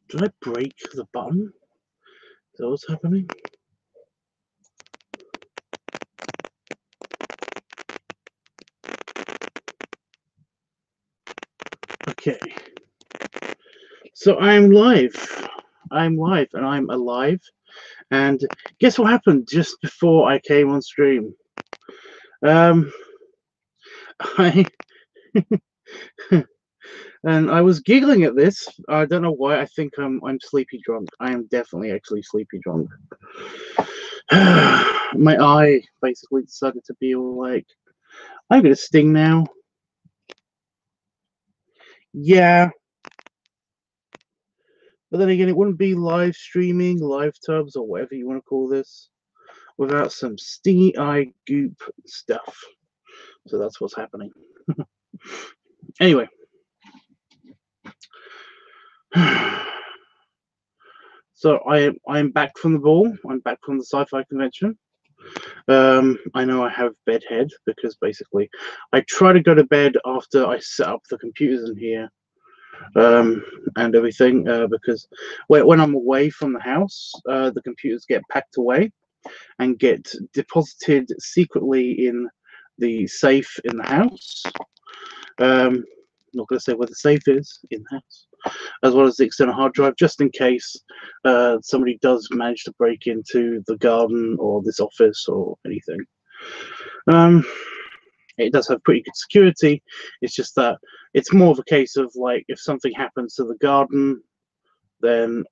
Did I break the button? Is that what's happening? Okay. So I'm live. I'm live and I'm alive. And guess what happened just before I came on stream? I and I was giggling at this. I don't know why. I think I'm sleepy drunk. I am definitely actually sleepy drunk. My eye basically decided to be all like, I'm gonna sting now. Yeah. But then again, it wouldn't be live streaming, live tubs, or whatever you want to call this, without some stingy eye goop stuff. So that's what's happening. Anyway. So I'm back from the ball. I'm back from the sci-fi convention. I know I have bedhead because basically I try to go to bed after I set up the computers in here and everything because when I'm away from the house, the computers get packed away and get deposited secretly in the safe in the house. Not going to say where the safe is in the house, as well as the external hard drive, just in case somebody does manage to break into the garden or this office or anything. It does have pretty good security. It's just that it's more of a case of like if something happens to the garden, then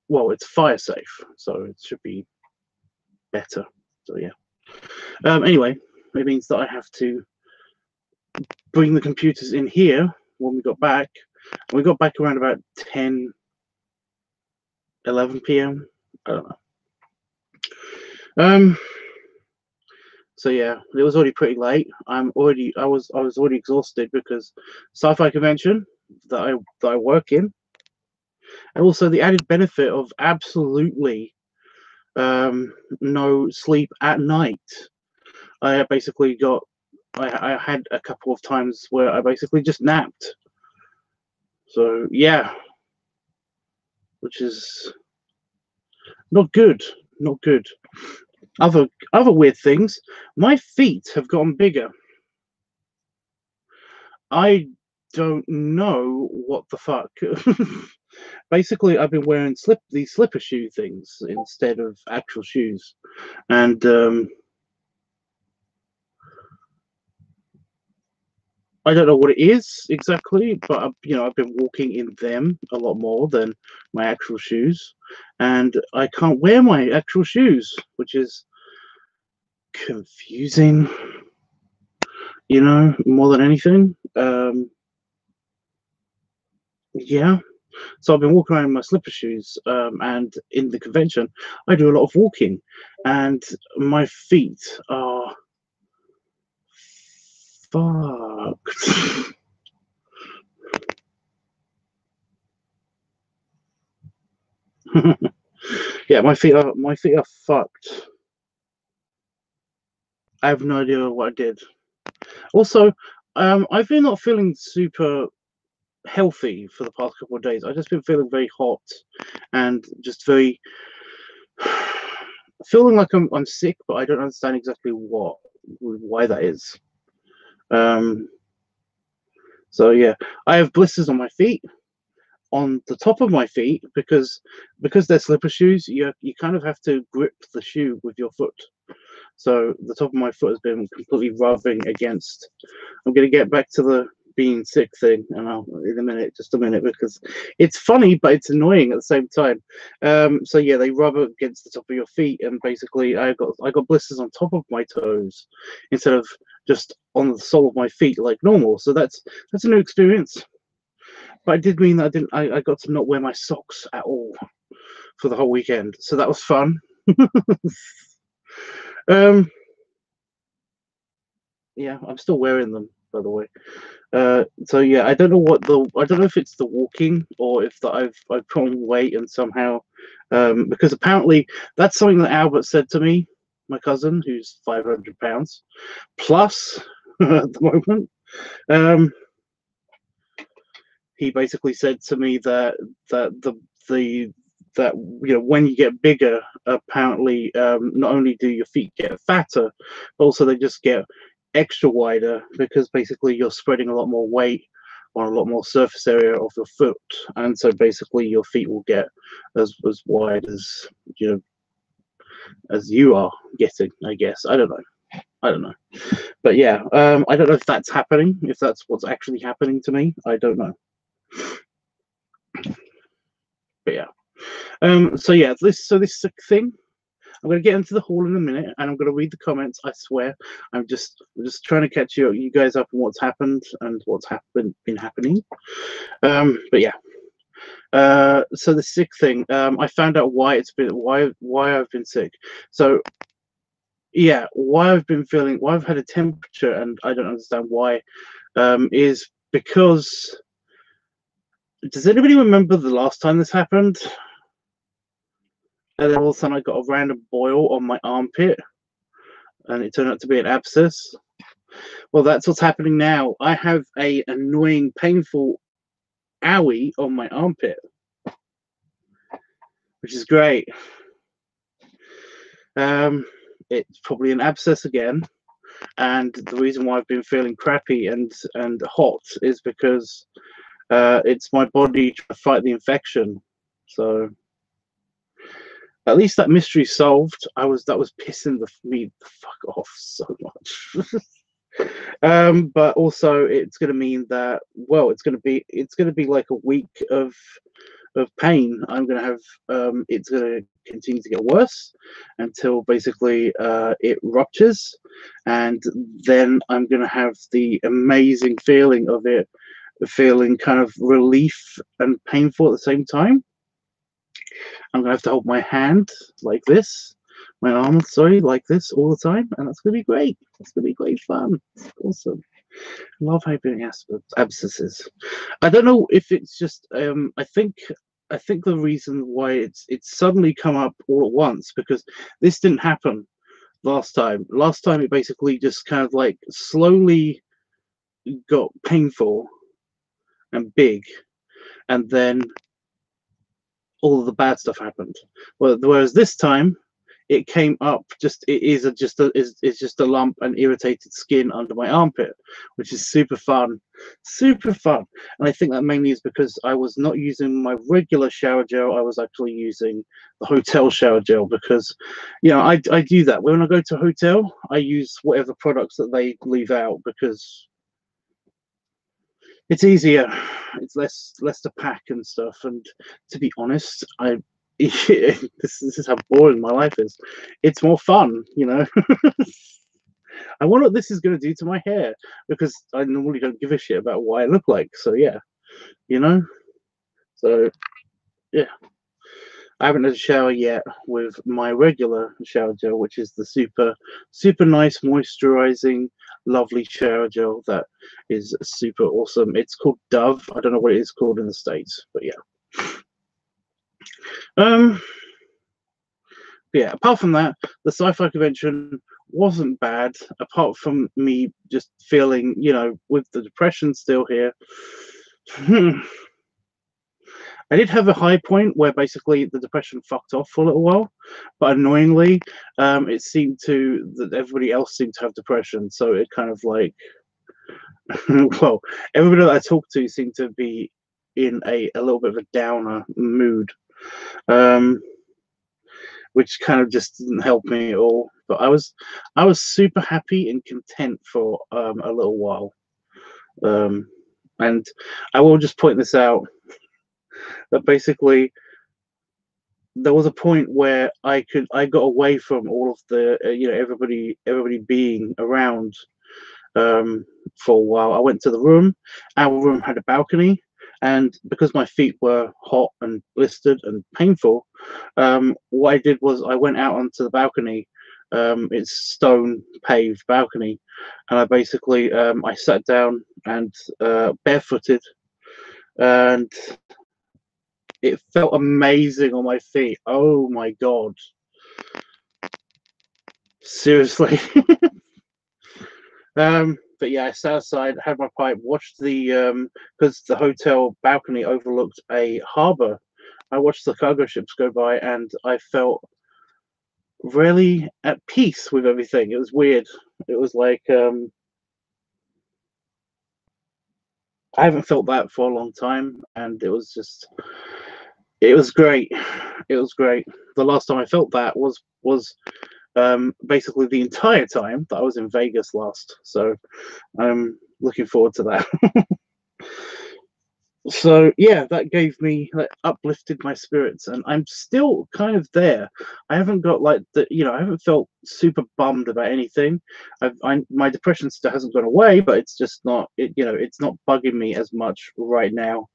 well, it's fire safe, so it should be better. So yeah. Anyway, it means that I have to bring the computers in here when we got back. We got back around about 10, 11 p.m. I don't know. So yeah, it was already pretty late. I was already exhausted because sci-fi convention that I work in, and also the added benefit of absolutely no sleep at night. I basically got I had a couple of times where I basically just napped. So yeah, which is not good. Not good. Other weird things. My feet have gotten bigger. I don't know what the fuck. Basically, I've been wearing these slipper shoe things instead of actual shoes, and I don't know what it is exactly, but I've been walking in them a lot more than my actual shoes, and I can't wear my actual shoes, which is confusing. More than anything. Yeah. So I've been walking around in my slipper shoes, and in the convention, I do a lot of walking, and my feet are fucked. Yeah, my feet are fucked. I have no idea what I did. Also, I've been not feeling super healthy for the past couple of days. I've just been feeling very hot and just very feeling like I'm sick, but I don't understand exactly why that is. So yeah, I have blisters on my feet, on the top of my feet, because they're slipper shoes. You kind of have to grip the shoe with your foot. So the top of my foot has been completely rubbing against. I'm gonna get back to the being sick thing, and I'll in just a minute, because it's funny but it's annoying at the same time. So yeah, they rub against the top of your feet, and basically I got blisters on top of my toes instead of just on the sole of my feet like normal. So that's a new experience. But it did mean that I got to not wear my socks at all for the whole weekend, so that was fun. Yeah, I'm still wearing them, by the way. So yeah, I don't know if it's the walking or if I've put on weight and somehow, because apparently that's something that Albert said to me, my cousin, who's 500 pounds plus at the moment. he basically said to me that the that when you get bigger, apparently not only do your feet get fatter, but also they just get extra wider, because basically you're spreading a lot more weight on a lot more surface area of your foot, and so basically your feet will get as wide as as you are getting, I guess. I don't know, but yeah, I don't know if that's happening, if that's what's actually happening to me. I don't know, but yeah. So yeah, this thing, I'm going to get into the haul in a minute, and I'm going to read the comments. I swear, I'm just trying to catch you guys up on what's happened and what's been happening. But yeah. So the sick thing, I found out why I've been sick. So yeah, why I've had a temperature, and I don't understand why, is because, does anybody remember the last time this happened? And then all of a sudden I got a random boil on my armpit, and it turned out to be an abscess. Well, that's what's happening now. I have a annoying, painful owie on my armpit, which is great. It's probably an abscess again, and the reason why I've been feeling crappy and hot is because it's my body trying to fight the infection. So at least that mystery's solved. That was pissing me the fuck off so much. But also it's going to mean that, well, it's going to be like a week of pain. I'm going to have it's going to continue to get worse until basically it ruptures, and then I'm going to have the amazing feeling of it feeling kind of relief and painful at the same time. I'm going to have to hold my hand like this, my arm, sorry, like this all the time, and that's going to be great. It's going to be great fun. It's awesome. I love having abscesses. I don't know if it's just I think the reason why it's suddenly come up all at once, because this didn't happen last time. Last time it basically just kind of like slowly got painful and big, and then all of the bad stuff happened. Whereas this time it came up, it's just a lump and irritated skin under my armpit, which is super fun. And I think that mainly is because I was not using my regular shower gel. I was actually using the hotel shower gel, because I do that when I go to a hotel. I use whatever products that they leave out, because it's easier, it's less to pack and stuff. And to be honest, this is how boring my life is. It's more fun, I wonder what this is going to do to my hair, because I normally don't give a shit about what I look like. So yeah, so yeah, I haven't had a shower yet with my regular shower gel, which is the super nice moisturizing lovely shower gel that is super awesome. It's called Dove. I don't know what it is called in the States, but yeah. Yeah, apart from that, the sci-fi convention wasn't bad, apart from me just feeling, with the depression still here. I did have a high point where basically the depression fucked off for a little while, but annoyingly, it seemed that everybody else seemed to have depression. So it kind of like, well, everybody that I talked to seemed to be in a little bit of a downer mood, which kind of just didn't help me at all. But I was super happy and content for a little while, and I will just point this out, that basically there was a point where I got away from all of the everybody being around for a while. I went to the room. Our room had a balcony, and because my feet were hot and blistered and painful, what I did was I went out onto the balcony. It's stone paved balcony, and I basically I sat down and barefooted, and it felt amazing on my feet. Oh my god. Seriously. But but yeah, I sat outside, had my pipe, watched the because the hotel balcony overlooked a harbor. I watched the cargo ships go by, and I felt really at peace with everything. It was weird. It was like I haven't felt that for a long time, and it was great. It was great. The last time I felt that was basically the entire time that I was in Vegas last. So I'm looking forward to that. So yeah, that uplifted my spirits, and I'm still kind of there. I haven't got like I haven't felt super bummed about anything. My depression still hasn't gone away, but it's just not it's not bugging me as much right now,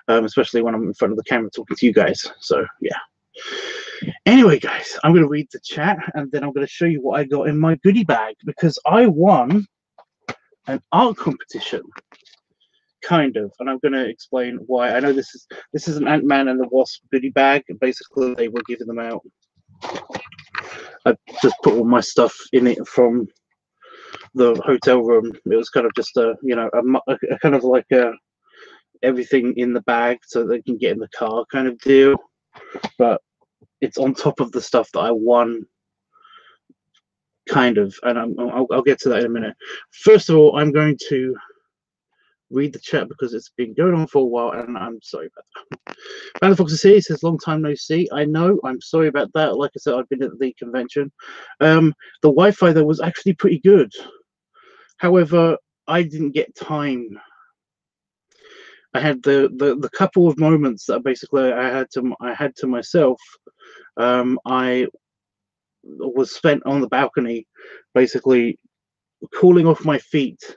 especially when I'm in front of the camera talking to you guys. So yeah. Anyway, guys, I'm going to read the chat, and then I'm going to show you what I got in my goodie bag, because I won an art competition, kind of, and I'm going to explain why. I know this is an Ant-Man and the Wasp goodie bag. Basically, they were giving them out. I just put all my stuff in it from the hotel room. It was kind of just a kind of like everything in the bag so they can get in the car kind of deal, but it's on top of the stuff that I won, kind of, and I'll get to that in a minute. First of all, I'm going to read the chat because it's been going on for a while, and I'm sorry about that. Banner Fox is here. He says, long time no see. I know. I'm sorry about that. Like I said, I've been at the convention. The Wi-Fi though was actually pretty good. However, I didn't get time. I had the couple of moments that basically I had to myself. I was spent on the balcony, basically cooling off my feet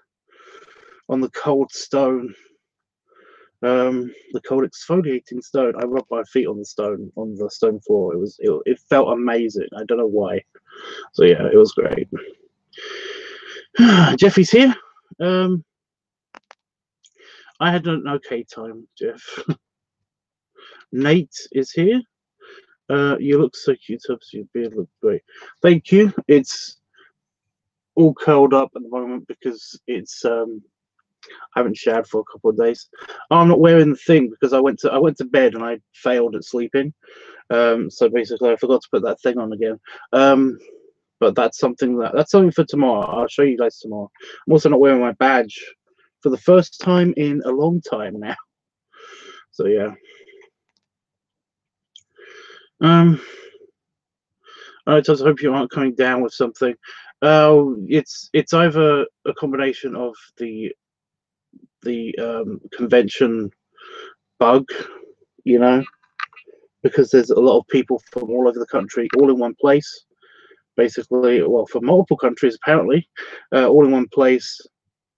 on the cold stone, the cold exfoliating stone. I rubbed my feet on the stone floor. It felt amazing. I don't know why. So yeah, it was great. Jeffy's here. I had an okay time, Jeff. Nate is here. You look so cute. Your beard looks great. Thank you. It's all curled up at the moment because it's I haven't showered for a couple of days. Oh, I'm not wearing the thing because I went to bed and I failed at sleeping. So basically I forgot to put that thing on again. But that's something for tomorrow. I'll show you guys tomorrow. I'm also not wearing my badge for the first time in a long time now. So yeah. I just hope you aren't coming down with something. It's either a combination of the convention bug, because there's a lot of people from all over the country all in one place, basically. Well, from multiple countries apparently, all in one place.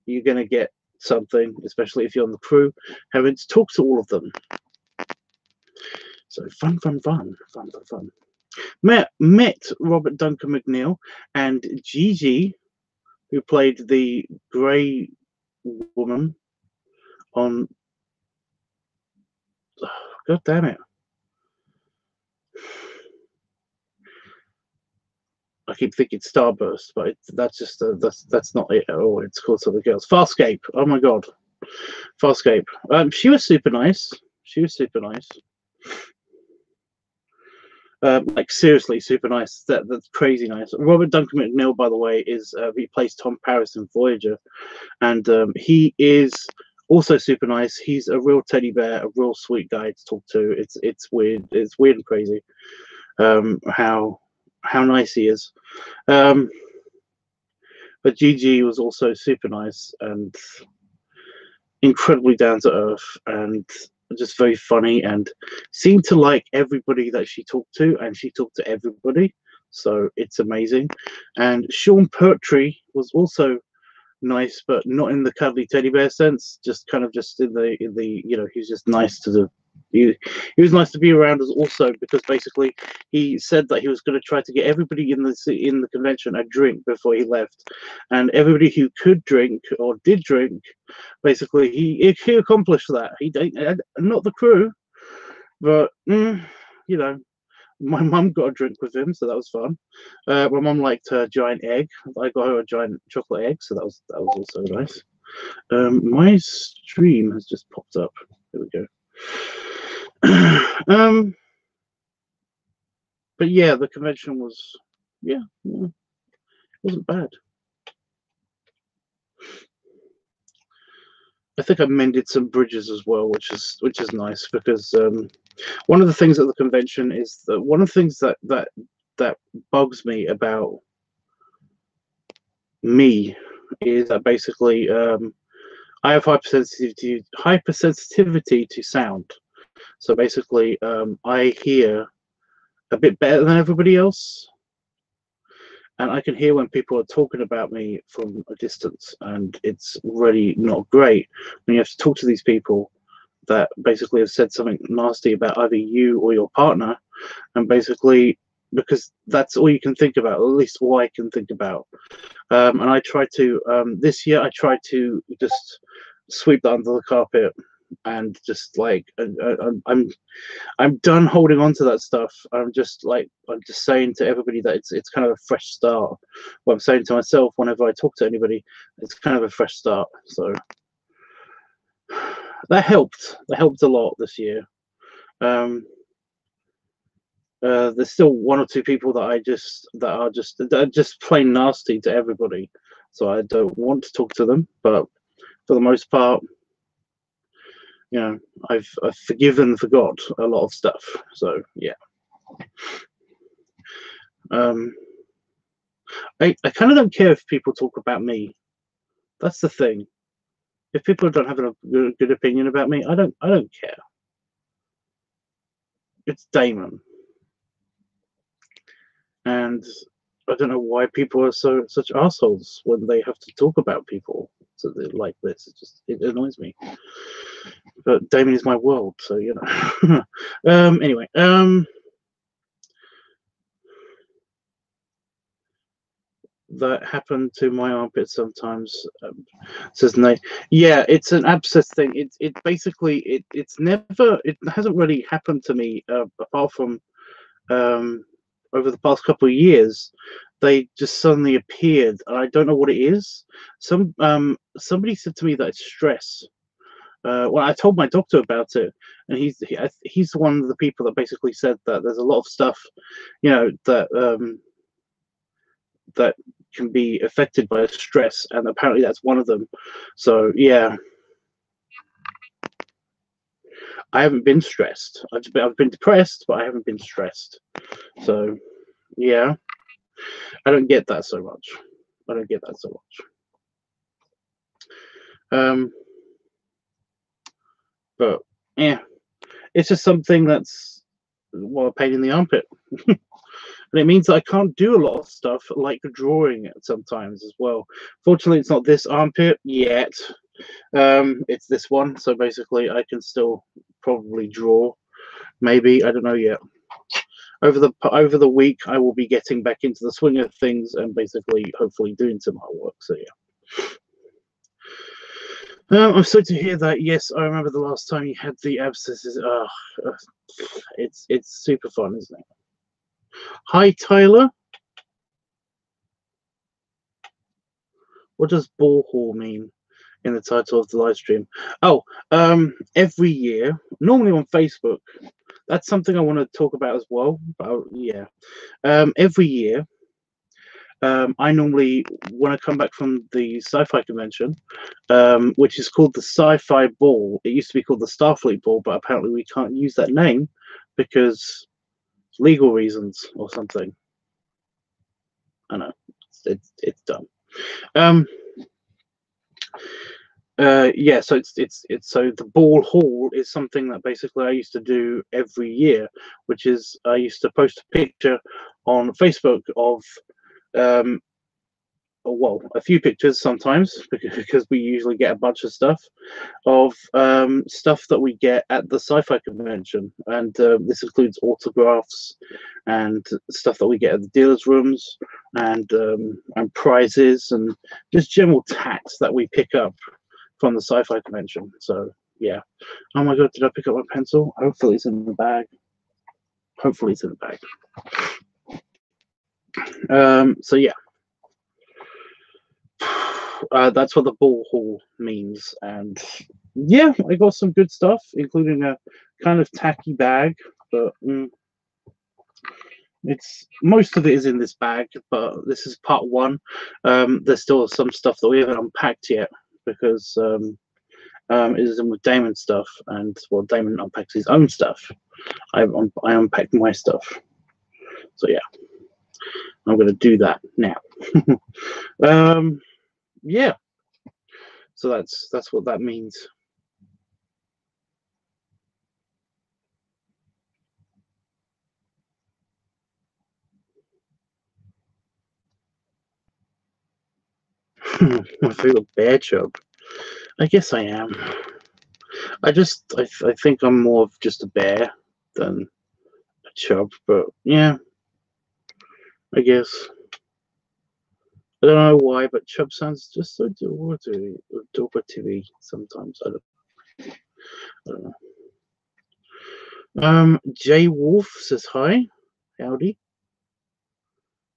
You're gonna get something, especially if you're on the crew, having to talk to all of them. So fun. Met Robert Duncan McNeil and Gigi, who played the Grey Woman on. Oh, God damn it! I keep thinking Starburst, but that's just that's not it at all. It's called something else. Farscape. Oh my God, Farscape. She was super nice. Like seriously, super nice. That's crazy nice. Robert Duncan McNeil, by the way, is he plays Tom Paris in Voyager, and he is also super nice. He's a real teddy bear, a real sweet guy to talk to. It's weird. It's weird and crazy. How nice he is. But Gigi was also super nice and incredibly down to earth and just very funny, and seemed to like everybody that she talked to, and she talked to everybody, so it's amazing. And Sean Pertwee was also nice, but not in the cuddly teddy bear sense, just kind of just in the he's just nice to he was nice to be around us also, because basically he said that he was going to try to get everybody in the convention a drink before he left, and everybody who could drink or did drink, basically he accomplished that. He not the crew, but my mum got a drink with him, so that was fun. My mum liked her giant egg. I got her a giant chocolate egg, so that was also nice. My stream has just popped up. There we go. But yeah, the convention was, yeah, wasn't bad. I think I mended some bridges as well, which is nice, because one of the things at the convention is that one of the things that bugs me about me is that basically I have hypersensitivity to sound. So basically, I hear a bit better than everybody else, and I can hear when people are talking about me from a distance, and it's really not great when you have to talk to these people that basically have said something nasty about either you or your partner, and basically, because that's all you can think about, or at least all I can think about. And I try to this year I tried to just sweep that under the carpet, and just like I'm done holding on to that stuff. I'm just saying to everybody that it's kind of a fresh start. What I'm saying to myself whenever I talk to anybody, it's kind of a fresh start. So that helped. That helped a lot this year. There's still one or two people that are just plain nasty to everybody, so I don't want to talk to them. But for the most part, you know, I've forgiven and forgot a lot of stuff. So yeah. I kind of don't care if people talk about me. That's the thing. If people don't have a good opinion about me, I don't care. It's Damon. And I don't know why people are such assholes when they have to talk about people like this. It annoys me. But Damon is my world, so you know. Anyway, that happened to my armpit sometimes. Says Nate. Yeah, it's an abscess thing. It basically it hasn't really happened to me apart from over the past couple of years. They just suddenly appeared, and I don't know what it is. Somebody said to me that it's stress. Well, I told my doctor about it, and he's one of the people that basically said that there's a lot of stuff, you know, that can be affected by stress, and apparently that's one of them. So yeah, I haven't been stressed. I've been depressed, but I haven't been stressed. So yeah, I don't get that so much. I don't get that so much. But yeah, it's just something that's, well, a pain in the armpit. And it means that I can't do a lot of stuff like drawing sometimes as well. Fortunately, it's not this armpit yet. It's this one, so basically I can still probably draw. Maybe, I don't know yet. Over the week, I will be getting back into the swing of things and basically, hopefully, doing some artwork. So yeah. I'm sorry to hear that. Yes, I remember the last time you had the abscesses. It's super fun, isn't it? Hi, Tyler. What does ball hall mean in the title of the live stream? Oh, every year, normally on Facebook. That's something I want to talk about as well. Yeah, every year, I normally, when I come back from the sci-fi convention, which is called the Sci-Fi Ball. It used to be called the Starfleet Ball, but apparently we can't use that name because legal reasons or something. I know it's dumb. Yeah, so it's so the ball hall is something that basically I used to do every year, which is I used to post a picture on Facebook of well, a few pictures sometimes, because we usually get a bunch of stuff stuff that we get at the sci-fi convention, and this includes autographs and stuff that we get at the dealers rooms, and prizes, and just general tats that we pick up from the sci-fi convention. So yeah. Oh my god, did I pick up my pencil? Hopefully it's in the bag. Hopefully it's in the bag. So yeah, that's what the ball haul means. And yeah, I got some good stuff, including a kind of tacky bag, but it's most of it is in this bag. But this is part one. There's still some stuff that we haven't unpacked yet because it is in with Damon stuff, and well, Damon unpacks his own stuff. I unpacked my stuff. So yeah, I'm going to do that now. Yeah. So that's what that means. My favorite bear chub. I guess I am. I think I'm more of just a bear than a chub, but yeah, I guess. I don't know why, but chub sounds just so derogative sometimes. I don't know. Jay Wolf says hi. Howdy.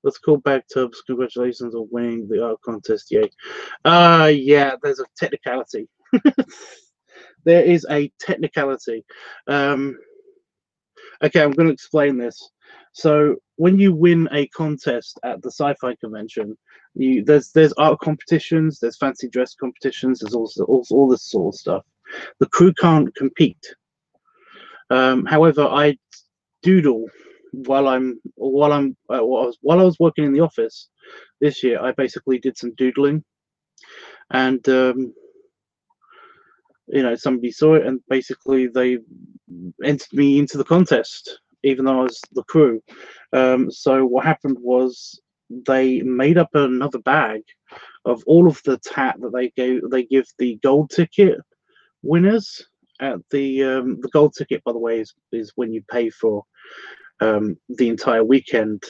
Let's go back, Tubbs. Congratulations on winning the art contest. Yay. Yeah, there's a technicality. There is a technicality. Okay, I'm going to explain this. So when you win a contest at the sci-fi convention, there's art competitions, there's fancy dress competitions, there's also all this sort of stuff. The crew can't compete. However, I doodle while I was working in the office this year. I basically did some doodling, and somebody saw it, and basically they entered me into the contest, even though I was the crew. So what happened was they made up another bag of all of the tat that they give the gold ticket winners at the gold ticket, by the way, is when you pay for the entire weekend,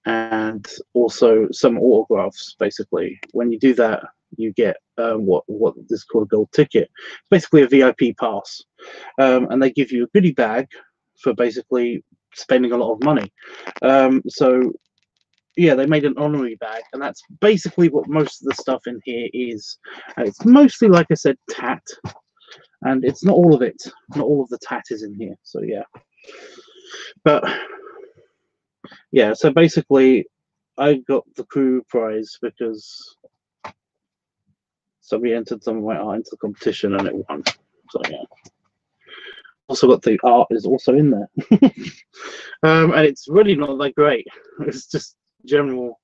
and also some autographs. Basically, when you do that, you get what is called a gold ticket, basically a VIP pass, and they give you a goodie bag for basically spending a lot of money. So yeah, they made an honorary bag, and that's basically what most of the stuff in here is. It's mostly, like I said, tat, and it's not all of it. Not all of the tat is in here. So yeah, but yeah. So basically, I got the crew prize because somebody entered some of my art into the competition and it won. So yeah. Also got the art is also in there. And it's really not that great. It's just general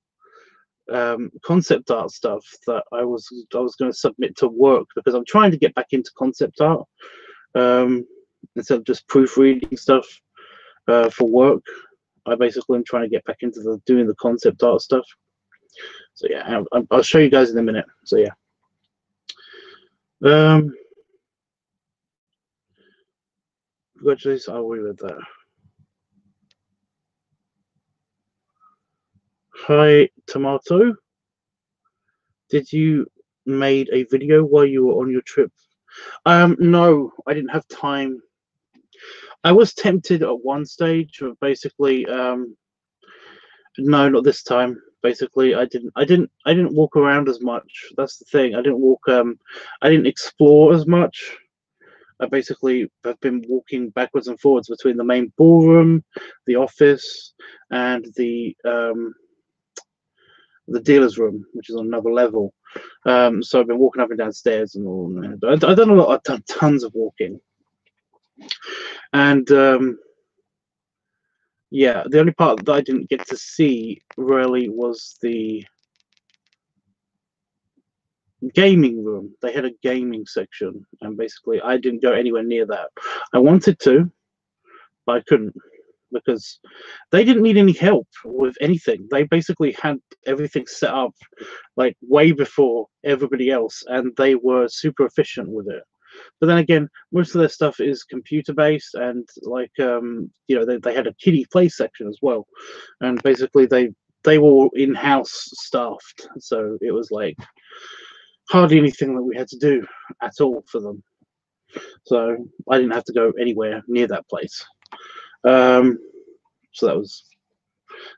concept art stuff that I was going to submit to work because I'm trying to get back into concept art instead of just proofreading stuff for work. I basically am trying to get back into doing the concept art stuff. So yeah, I'll show you guys in a minute. So yeah. Congratulations, I'll read that. Hi, Tomato. Did you made a video while you were on your trip? No, I didn't have time. I was tempted at one stage of basically, no, not this time. Basically, I didn't walk around as much. That's the thing. I didn't explore as much. I basically have been walking backwards and forwards between the main ballroom, the office, and the dealer's room, which is on another level. So I've been walking up and down stairs and all. I've done a lot. I've done tons of walking, and yeah, the only part that I didn't get to see really was the gaming room. They had a gaming section, and basically I didn't go anywhere near that. I wanted to, but I couldn't because they didn't need any help with anything. They basically had everything set up like way before everybody else, and they were super efficient with it. But then again, most of their stuff is computer based, and like they had a kiddie play section as well, and basically they were all in-house staffed, so it was like hardly anything that we had to do at all for them. So I didn't have to go anywhere near that place. So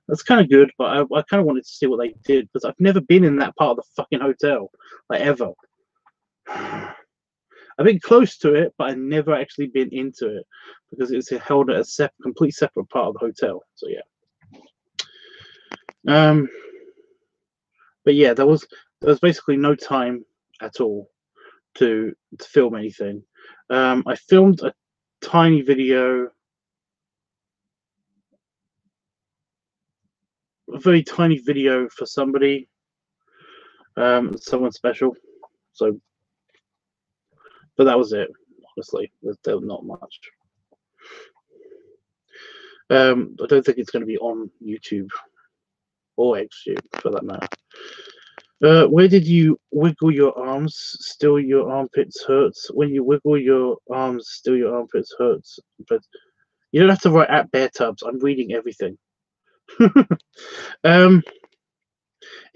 that's kind of good. But I kind of wanted to see what they did because I've never been in that part of the fucking hotel, like ever. I've been close to it, but I've never actually been into it because it's held at a complete separate part of the hotel. So yeah. But yeah, there was basically no time at all to film anything. I filmed a tiny video, a very tiny video for somebody, someone special. So, but that was it. Honestly, there's not much. I don't think it's going to be on YouTube or XTube for that matter. Where did you wiggle your arms? Still your armpits hurts. When you wiggle your arms, still your armpits hurts. But you don't have to write at Bear Tubbs. I'm reading everything. It's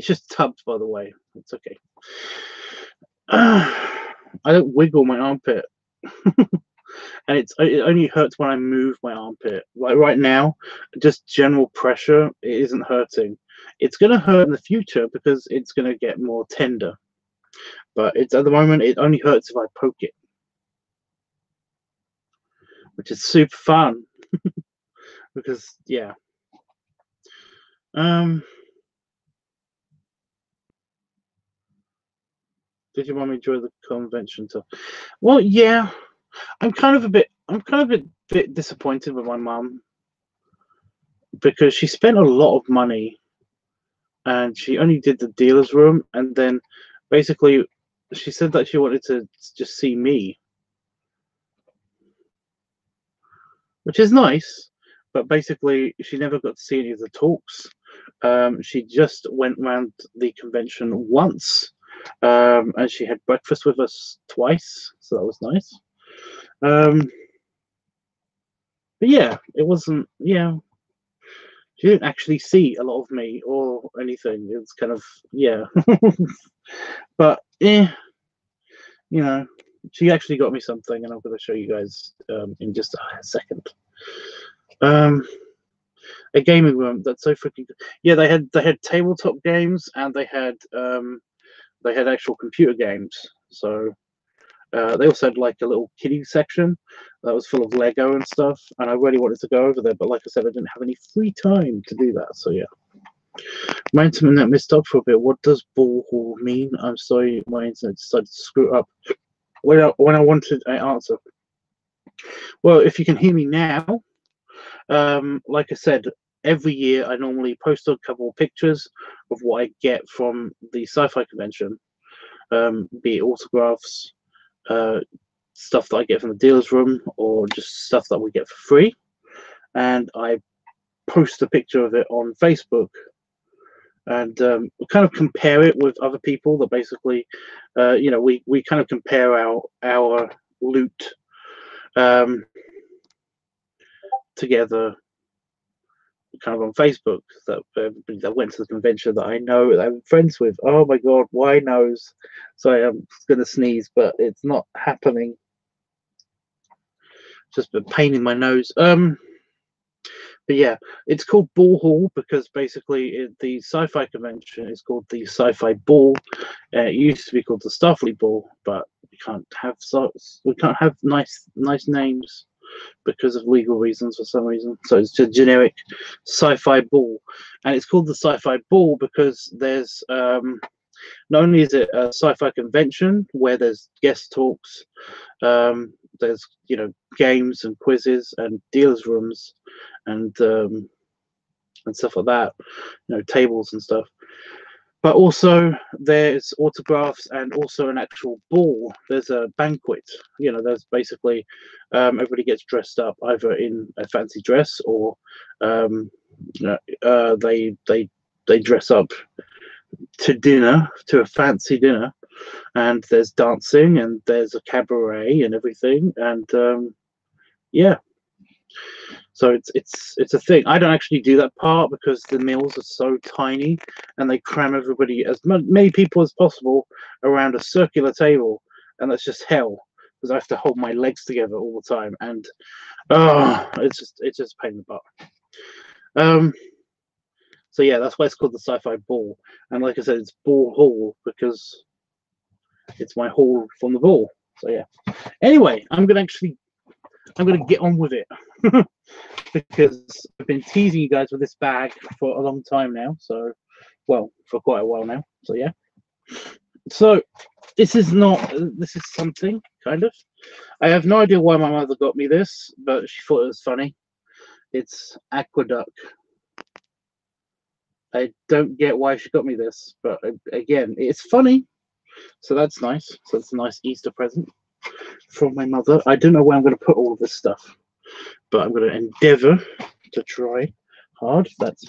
just Tubbs, by the way. It's okay. I don't wiggle my armpit. And it only hurts when I move my armpit. Like right now, just general pressure, it isn't hurting. It's going to hurt in the future because it's going to get more tender. But it's at the moment, it only hurts if I poke it, which is super fun. Because yeah. Did your mum enjoy the convention stuff? Well, yeah. I'm kind of a bit disappointed with my mum because she spent a lot of money and she only did the dealer's room, and then basically she said that she wanted to just see me, which is nice, but basically she never got to see any of the talks. She just went around the convention once, and she had breakfast with us twice, so that was nice. But yeah, it wasn't, yeah, she didn't actually see a lot of me or anything. It's kind of, yeah. But you know, she actually got me something, and I'm going to show you guys in just a second. A gaming room that's so freaking good. Yeah, they had tabletop games, and they had actual computer games. So they also had like a little kiddie section that was full of Lego and stuff, and I really wanted to go over there, but like I said, I didn't have any free time to do that. So yeah. My internet messed up for a bit. What does ball hall mean? I'm sorry, my internet decided to screw up when I wanted an answer. Well, if you can hear me now, like I said, every year I normally post a couple of pictures of what I get from the sci-fi convention, be it autographs, stuff that I get from the dealer's room, or just stuff that we get for free, and I post a picture of it on Facebook, and kind of compare it with other people that basically, we kind of compare our loot together, kind of on Facebook, that everybody that went to the convention that I know, that I'm friends with. Oh my god, why knows? Sorry, I'm gonna sneeze, but it's not happening. Just a pain in my nose. But yeah, it's called Ball Hall because basically the sci-fi convention is called the Sci-Fi Ball. It used to be called the Starfleet Ball, but we can't have nice names because of legal reasons for some reason. So it's a generic sci-fi ball, and it's called the sci-fi ball because there's not only is it a sci-fi convention where there's guest talks, there's games and quizzes and dealers rooms and stuff like that, tables and stuff. But also there's autographs and also an actual ball. There's a banquet. There's basically everybody gets dressed up either in a fancy dress or they dress up to a fancy dinner, and there's dancing and there's a cabaret and everything, and yeah. So it's a thing. I don't actually do that part because the meals are so tiny, and they cram everybody, as many people as possible, around a circular table, and that's just hell because I have to hold my legs together all the time, and it's just a pain in the butt. So yeah, that's why it's called the Sci-Fi Ball. And like I said, it's Ball Hall because it's my haul from the ball. So yeah. Anyway, I'm gonna get on with it because I've been teasing you guys with this bag for a long time now. So, well, for quite a while now. So yeah. So this is something kind of. I have no idea why my mother got me this, but she thought it was funny. It's Aqueduct. I don't get why she got me this, but again, it's funny. So that's nice. So it's a nice Easter present from my mother. I don't know where I'm going to put all of this stuff, but I'm going to endeavor to try hard. That's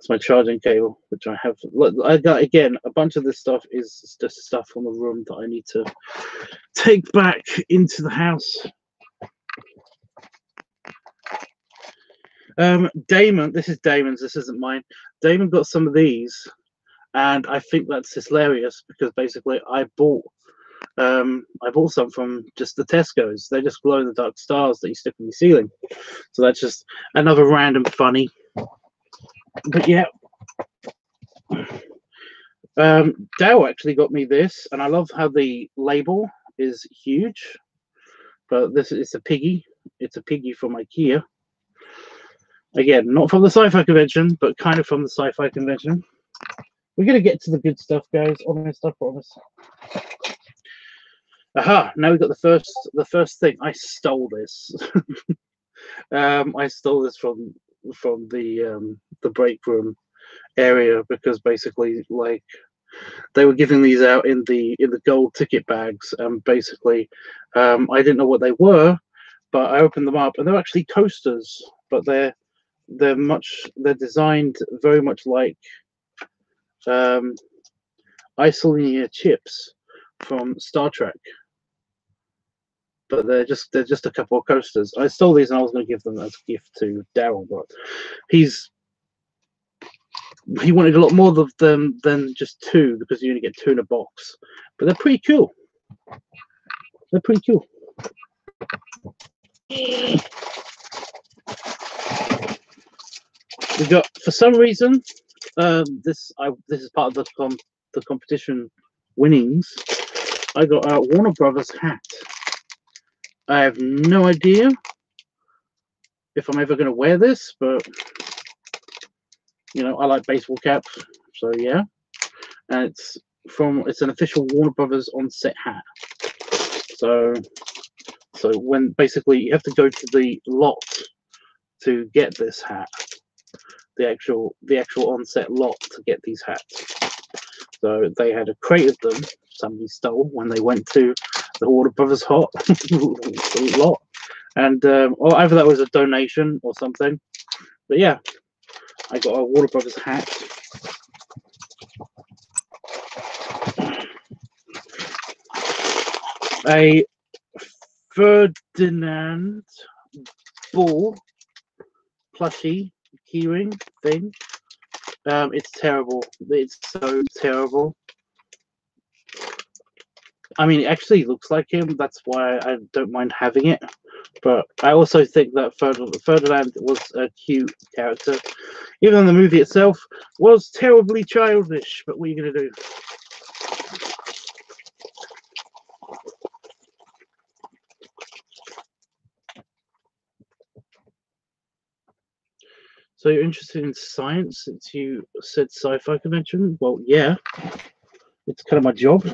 my charging cable, which I have. Look, I got again. A bunch of this stuff is just stuff from the room that I need to take back into the house. Damon, this is Damon's. This isn't mine. Damon got some of these, and I think that's hilarious because basically I bought some from just the Tesco's. They just glow in the dark stars that you stick on your ceiling. So that's just another random funny. But yeah, Dow actually got me this, and I love how the label is huge. But this is a piggy. It's a piggy from IKEA. Again, not from the sci-fi convention, but kind of from the sci-fi convention. We're gonna get to the good stuff, guys. Honest, I promise. Aha! Now we got the first thing. I stole this. I stole this from the break room area because basically, like, they were giving these out in the gold ticket bags, and basically, I didn't know what they were, but I opened them up, and they're actually coasters, but they're designed very much like isolinear chips from Star Trek, but they're just a couple of coasters. I stole these and I was going to give them as a gift to Daryl, but he wanted a lot more of them than just two because you only get two in a box. But they're pretty cool. They're pretty cool. We got, for some reason, this is part of the competition winnings. I got a Warner Brothers hat. I have no idea if I'm ever going to wear this, but you know, I like baseball caps, so yeah. And it's an official Warner Brothers on set hat. So when basically you have to go to the lot to get this hat, the actual on-set lot to get these hats. So they had a crate of them somebody stole when they went to the Warner Brothers lot, and or either that was a donation or something. But yeah, I got a Warner Brothers hat. A Ferdinand ball plushie keyring thing. It's terrible. It's so terrible. I mean, it actually looks like him. That's why I don't mind having it. But I also think that Ferdinand was a cute character, even though the movie itself was terribly childish. But what are you going to do? So you're interested in science since you said sci-fi convention? Well, yeah. It's kind of my job.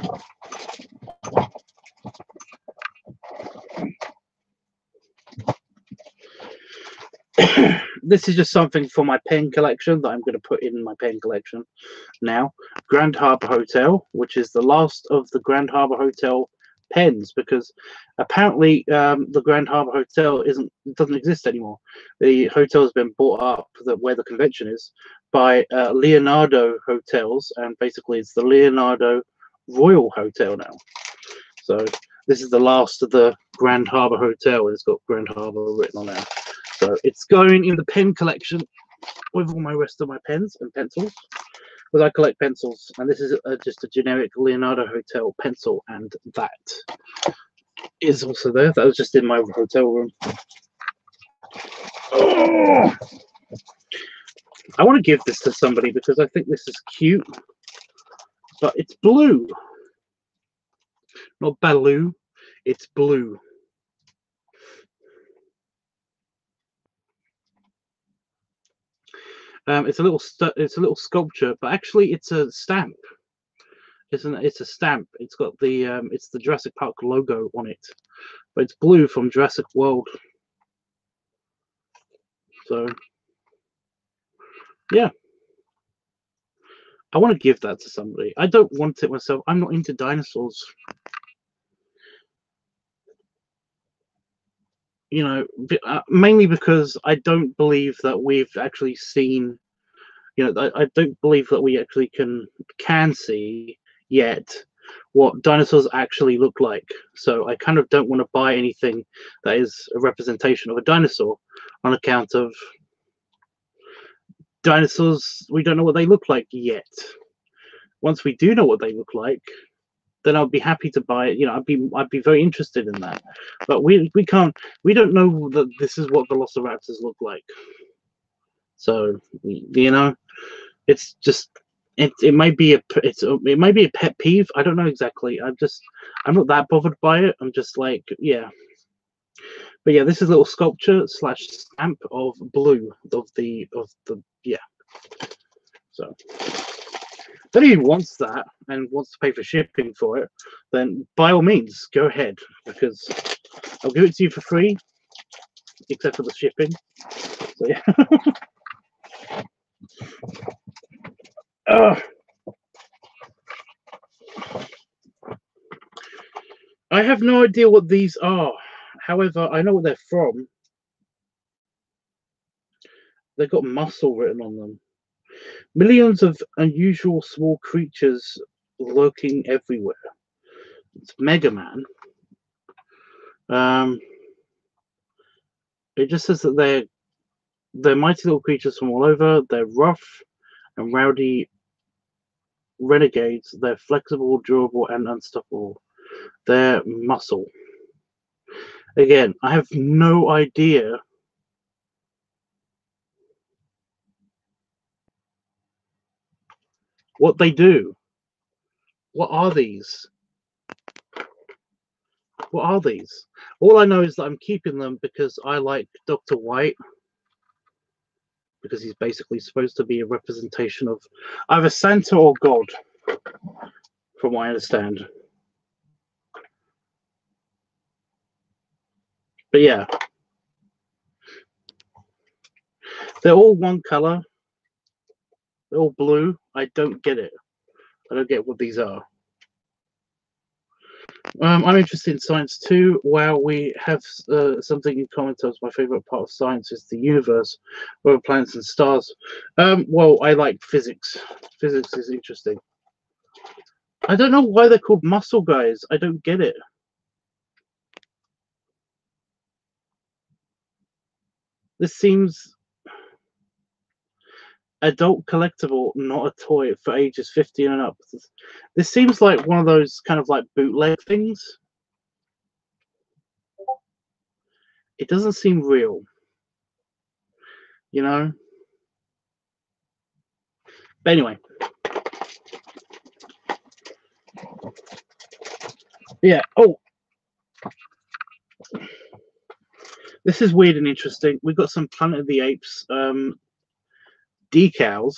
This is just something for my pen collection that I'm going to put in my pen collection now. Grand Harbour Hotel, which is the last of the Grand Harbour Hotel pens, because apparently the Grand Harbour Hotel doesn't exist anymore. The hotel has been bought up, where the convention is, by Leonardo Hotels, and basically it's the Leonardo Royal Hotel now. So this is the last of the Grand Harbour Hotel. It's got Grand Harbour written on there. So it's going in the pen collection with all my rest of my pens and pencils, because I collect pencils, and this is just a generic Leonardo Hotel pencil, and that is also there. That was just in my hotel room. Oh! I want to give this to somebody because I think this is cute, but it's blue. Not Baloo, it's blue. It's a little sculpture, but actually it's a stamp. It's a stamp. It's got it's the Jurassic Park logo on it, but it's blue from Jurassic World. So yeah, I want to give that to somebody. I don't want it myself. I'm not into dinosaurs. You know, mainly because I don't believe that we've actually seen. You know, I don't believe that we actually can see yet what dinosaurs actually look like. So I kind of don't want to buy anything that is a representation of a dinosaur on account of dinosaurs. We don't know what they look like yet. Once we do know what they look like, then I'll be happy to buy it. You know, I'd be very interested in that. But we don't know that this is what velociraptors look like. So you know, it's just it might be it might be a pet peeve. I don't know exactly. I'm not that bothered by it. I'm just like, yeah. But yeah, this is a little sculpture / stamp of blue of the yeah. So if anyone wants that and wants to pay for shipping for it, then by all means go ahead, because I'll give it to you for free, except for the shipping. So yeah. I have no idea what these are. However, I know what they're from. They've got muscle written on them. Millions of unusual small creatures lurking everywhere. It's Mega Man. It just says that they're mighty little creatures from all over. They're rough and rowdy renegades. They're flexible, durable, and unstoppable. They're muscle. Again, I have no idea what they do. What are these? What are these? All I know is that I'm keeping them because I like Dr. White, because he's basically supposed to be a representation of either Santa or God, from what I understand. But yeah, they're all one color. They're all blue. I don't get it. I don't get what these are. I'm interested in science too. Wow, we have something in common. Terms, my favorite part of science is the universe, where planets and stars. Well, I like physics. Physics is interesting. I don't know why they're called muscle guys. I don't get it. This seems adult collectible, not a toy for ages 15 and up. This seems like one of those kind of like bootleg things. It doesn't seem real, you know? But anyway. Yeah. Oh, this is weird and interesting. We've got some Planet of the Apes decals,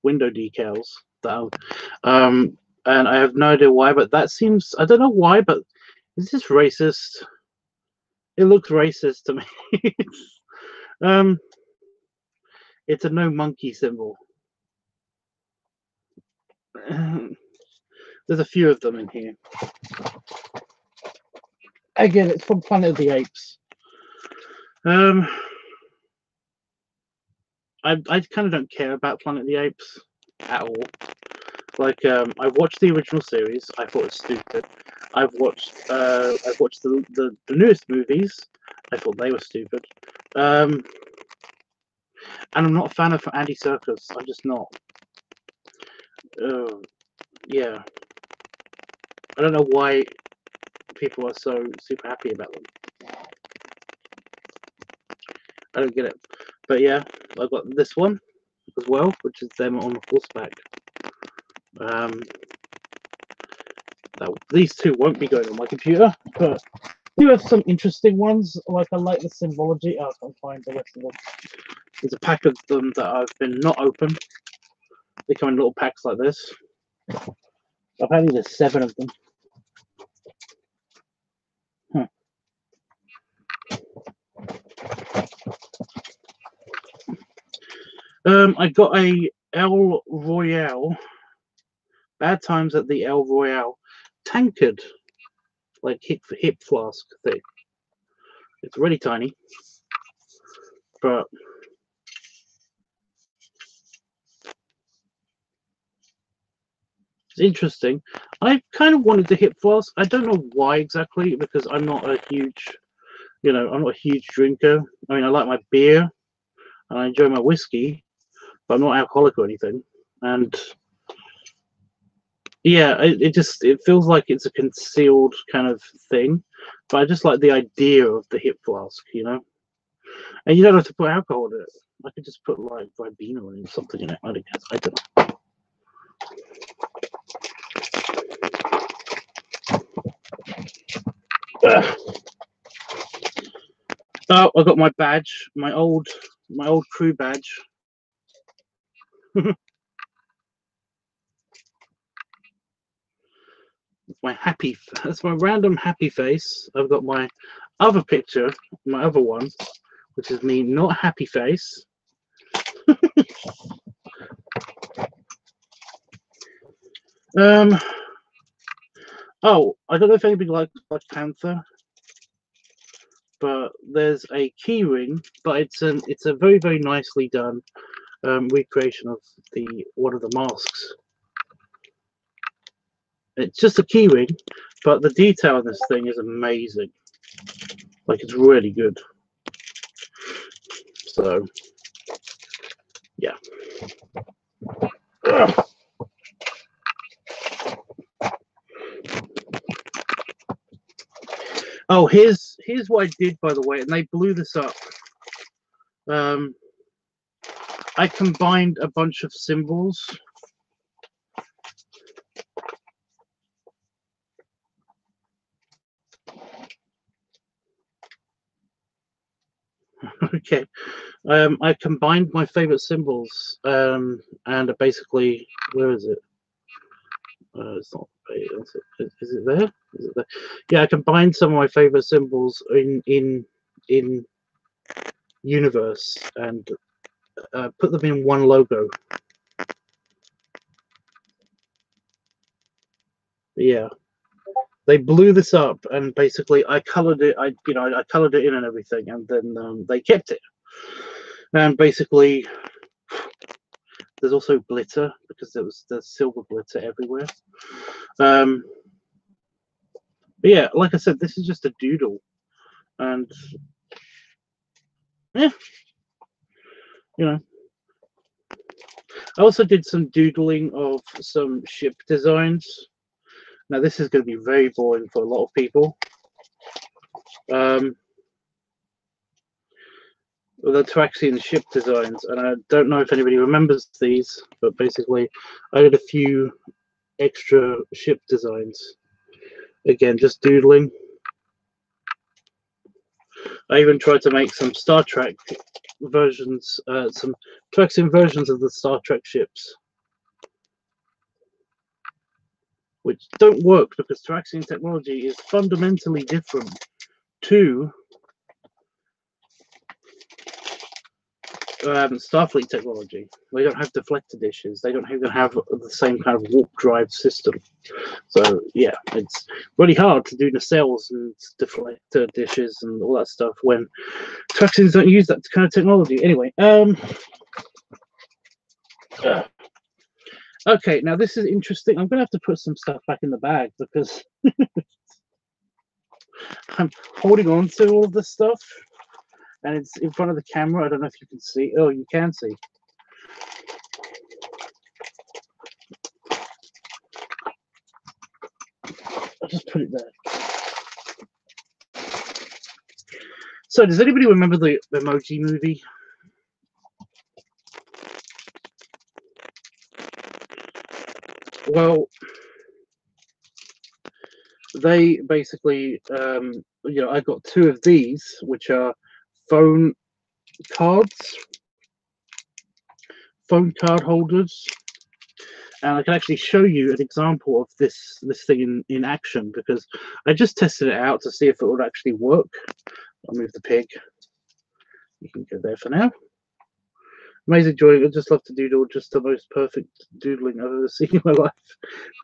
window decals. And I have no idea why, but that seems, I don't know why, but is this racist? It looks racist to me. It's a no monkey symbol. There's a few of them in here. Again, it's from Planet of the Apes. I kind of don't care about Planet of the Apes at all. Like, I watched the original series. I thought it was stupid. I've watched the newest movies. I thought they were stupid. And I'm not a fan of Andy Serkis. I'm just not. Yeah. I don't know why people are so super happy about them. I don't get it. But yeah, I've got this one as well, which is them on horseback. These two won't be going on my computer, but I do have some interesting ones. Like I like the symbology. Oh, I can't find the rest of them. There's a pack of them that I've been not open. They come in little packs like this. Apparently there's 7 of them. I got a El Royale, Bad Times at the El Royale tankard, like hip flask thing. It's really tiny, but it's interesting. I kind of wanted the hip flask. I don't know why exactly, because I'm not a huge, I'm not a huge drinker. I mean, I like my beer and I enjoy my whiskey, but I'm not alcoholic or anything. And yeah, it feels like it's a concealed kind of thing. But I just like the idea of the hip flask, And you don't have to put alcohol in it. I could just put like Ribena or something in it. I don't know. Oh, I got my badge, my old crew badge. That's my random happy face. I've got my other picture, my other one, which is me not happy face. Oh, I don't know if anybody likes Black Panther, but there's a key ring, but it's a very, very nicely done recreation of one of the masks. It's just a key ring, but the detail in this thing is amazing. Like, it's really good. So, yeah. Oh, here's what I did, by the way, and they blew this up. I combined a bunch of symbols. Okay. I combined my favorite symbols, and basically, where is it? It's not. Is it there? Is it there? Yeah, I combined some of my favorite symbols in universe and put them in one logo. Yeah, they blew this up, and basically I colored it. I colored it in and everything, and then they kept it. And basically, there's also glitter because there's silver glitter everywhere. But yeah, like I said, this is just a doodle, and yeah, I also did some doodling of some ship designs. Now this is going to be very boring for a lot of people. The Traxian ship designs, and I don't know if anybody remembers these, but basically I did a few extra ship designs. Again, just doodling. I even tried to make some Star Trek versions, some Traxian versions of the Star Trek ships, which don't work because Traxian technology is fundamentally different to Starfleet technology. They don't have deflector dishes. They don't even have the same kind of warp drive system. So yeah, it's really hard to do nacelles and deflector dishes and all that stuff when Traxians don't use that kind of technology. Anyway, okay, now this is interesting. I'm gonna have to put some stuff back in the bag because I'm holding on to all of this stuff. And it's in front of the camera. I don't know if you can see. Oh, you can see. I'll just put it there. So, does anybody remember the Emoji Movie? Well, they basically, I got 2 of these, which are phone card holders, and I can actually show you an example of this thing in action, because I just tested it out to see if it would actually work. I'll move the pig. You can go there for now. Amazing Joy, I just love to doodle, just the most perfect doodling I've ever seen in my life.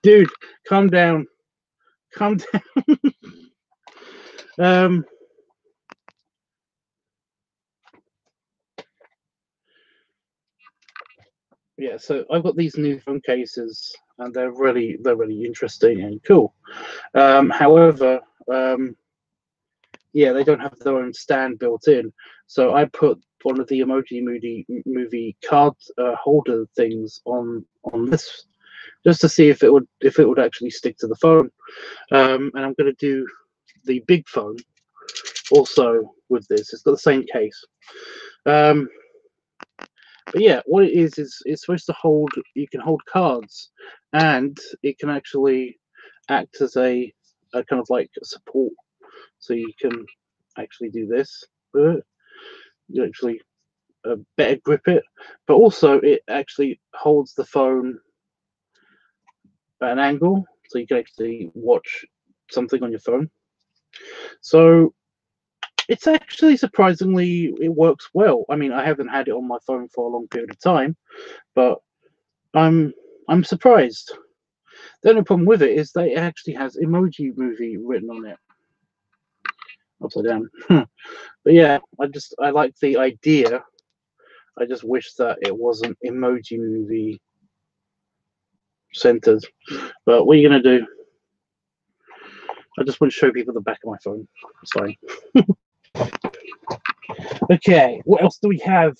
Dude, calm down. Calm down. Yeah, so I've got these new phone cases, and they're really interesting and cool. However, yeah, they don't have their own stand built in. So I put one of the Emoji movie card holder things on this, just to see if it would actually stick to the phone. And I'm going to do the big phone also with this. It's got the same case. But yeah, what it is it's supposed to hold. You can hold cards, and it can actually act as a kind of like support. So you can actually do this with it. You actually better grip it, but also it actually holds the phone at an angle, so you can actually watch something on your phone. So it's actually surprisingly, it works well. I mean, I haven't had it on my phone for a long period of time, but I'm surprised. The only problem with it is that it actually has Emoji Movie written on it, upside down. But yeah, I like the idea. I just wish that it wasn't Emoji Movie centered. But what are you gonna do? I just want to show people the back of my phone. Sorry. Okay, what else do we have?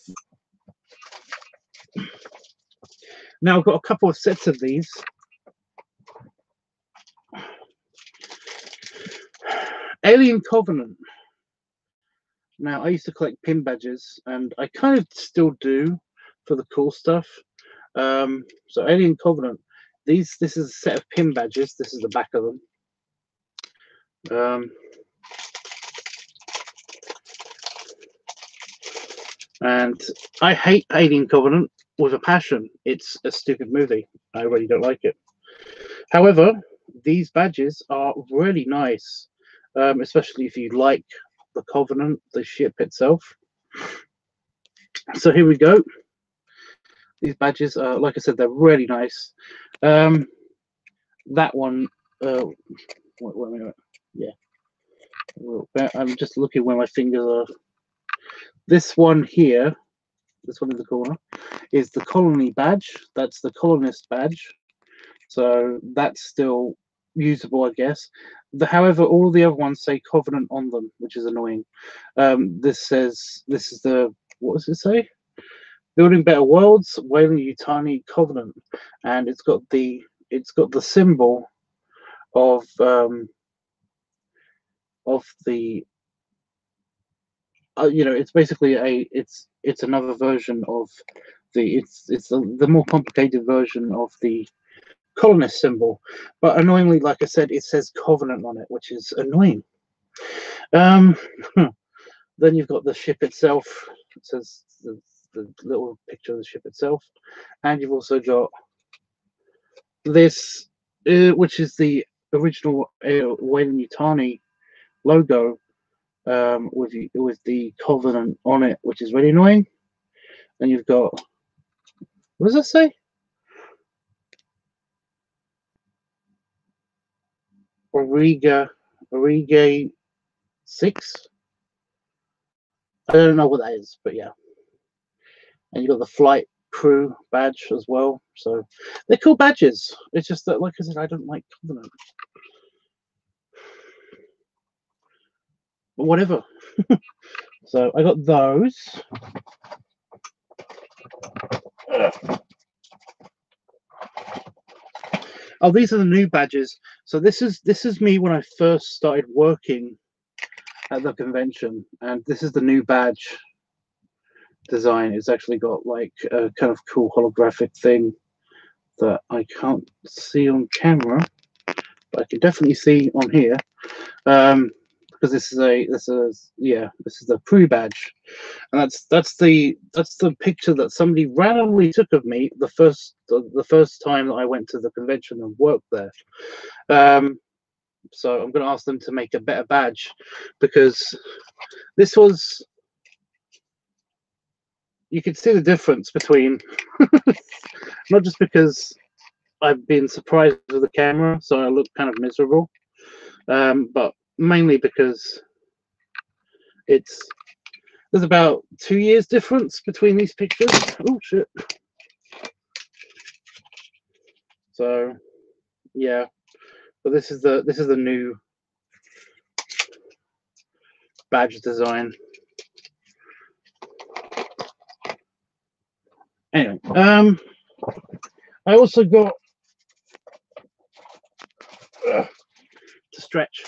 Now I've got a couple of sets of these. Alien Covenant. Now I used to collect pin badges, and I kind of still do for the cool stuff. So Alien Covenant. This is a set of pin badges. This is the back of them. And I hate Alien Covenant with a passion. It's a stupid movie. I really don't like it. However, these badges are really nice, especially if you like the Covenant, the ship itself. So here we go. These badges are, like I said, they're really nice. That one, wait a minute. Yeah. I'm just looking where my fingers are. This one here, this one in the corner, is the colony badge. That's the colonist badge. So that's still usable, I guess. However, all the other ones say Covenant on them, which is annoying. This is the, what does it say? Building Better Worlds, Weyland-Yutani Covenant, and it's got the symbol of the it's basically it's another version of it's the more complicated version of the colonist symbol, but annoyingly, like I said, it says Covenant on it, which is annoying. Then you've got the ship itself. It says the little picture of the ship itself, and you've also got this, which is the original Weyland-Yutani logo, with the Covenant on it, which is really annoying. And you've got, what does that say? Origa 6. I don't know what that is, but yeah. And you've got the flight crew badge as well. So they're cool badges. It's just that, like I said, I don't like Covenant. But whatever. So I got those. Oh, these are the new badges. So this is me when I first started working at the convention, and this is the new badge design. It's actually got like a kind of cool holographic thing that I can't see on camera, but I can definitely see on here. Because this is the crew badge, and that's the picture that somebody randomly took of me the first time that I went to the convention and worked there. So I'm going to ask them to make a better badge, because this was, you could see the difference between not just because I've been surprised with the camera, so I look kind of miserable, but mainly because there's about 2 years difference between these pictures. Oh shit. So yeah, but this is the new badge design. Anyway, I also got to stretch.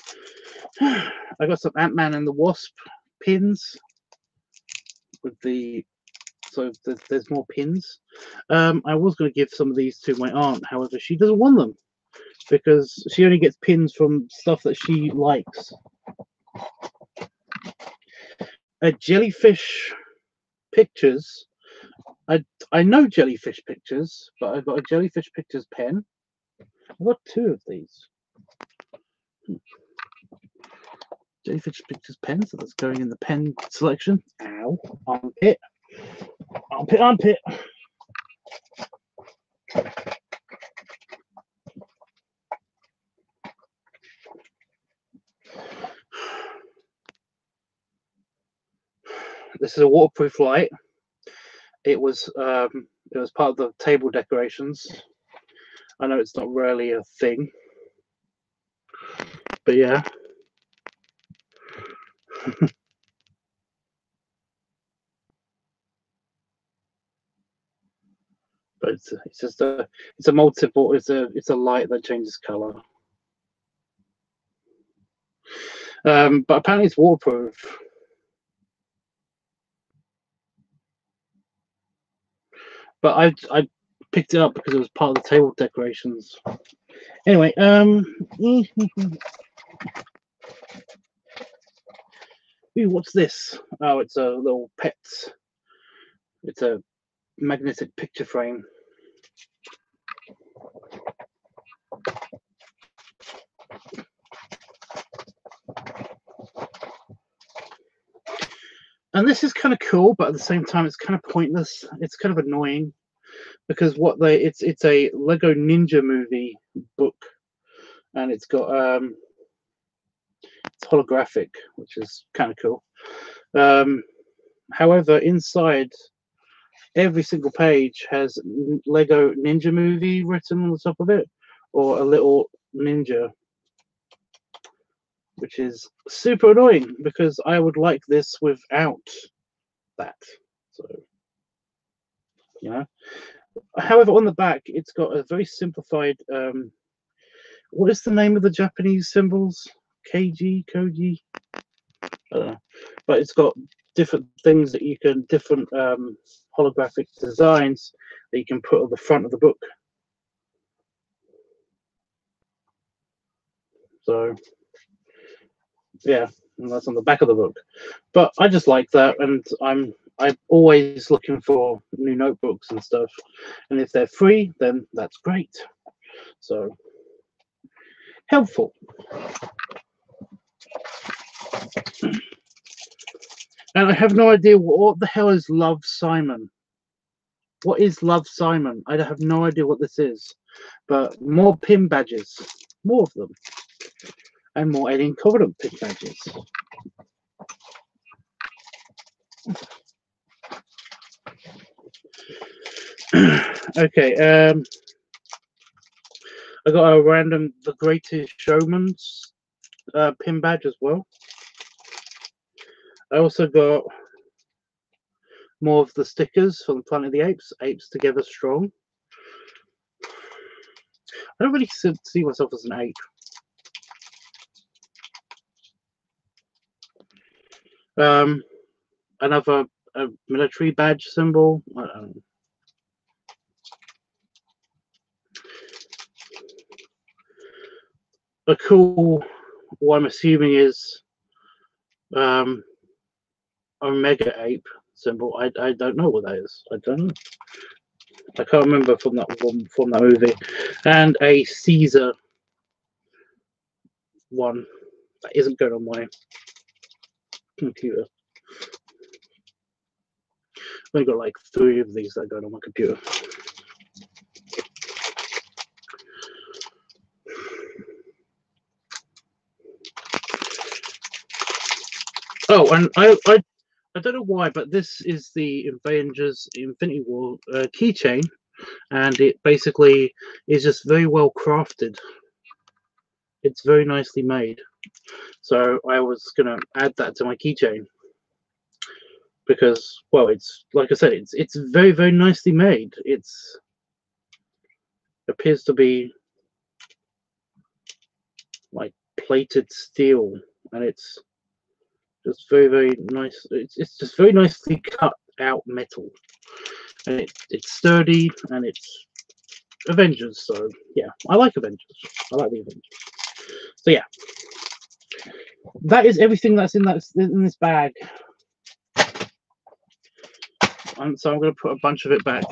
I got some Ant-Man and the Wasp pins with the, so there's more pins. I was going to give some of these to my aunt, however, she doesn't want them because she only gets pins from stuff that she likes. Jellyfish pictures. I know jellyfish pictures, but I've got a jellyfish pictures pen. I've got 2 of these. Jellyfish pictures pen, so that's going in the pen selection. Ow, armpit, armpit, armpit. This is a waterproof light. It was part of the table decorations. I know it's not really a thing, but yeah. But it's just a multiple. It's a light that changes color. But apparently it's waterproof. But I picked it up because it was part of the table decorations. Anyway, ooh, what's this? Oh, it's a little pet. It's a magnetic picture frame. And this is kind of cool, but at the same time, it's kind of pointless. It's kind of annoying because it's a Lego Ninja movie book, and it's got it's holographic, which is kind of cool. However, inside every single page has Lego Ninja movie written on the top of it, or a little ninja, which is super annoying because I would like this without that. So, you know. However, on the back, it's got a very simplified. What is the name of the Japanese symbols? Koji. I don't know, but it's got different things that you can, different holographic designs that you can put on the front of the book. So yeah, and that's on the back of the book. But I just like that, and I'm always looking for new notebooks and stuff, and if they're free, then that's great. So helpful. And I have no idea what the hell is Love, Simon. What is Love, Simon? I have no idea what this is. But more pin badges, more of them, and more Alien Covenant pin badges. Okay, I got a random The Greatest Showman's pin badge as well. I also got more of the stickers from Planet of the Apes, Apes Together Strong. I don't really see myself as an ape. Another a military badge symbol. A cool, what I'm assuming is Omega Ape symbol. I don't know what that is. I don't know. I can't remember from that movie. And a Caesar one that isn't going on my computer. I've only got like 3 of these that are going on my computer. Oh, and I don't know why, but this is the Avengers Infinity War keychain, and it basically is just very well crafted. It's very nicely made. So I was gonna add that to my keychain because, well, it's like I said, it's very, very nicely made. It's appears to be like plated steel, and it's just very, very nice. It's just very nicely cut out metal, and it's sturdy, and it's Avengers. So yeah, I like Avengers. I like the Avengers. So yeah, that is everything that's in this bag. And so I'm going to put a bunch of it back.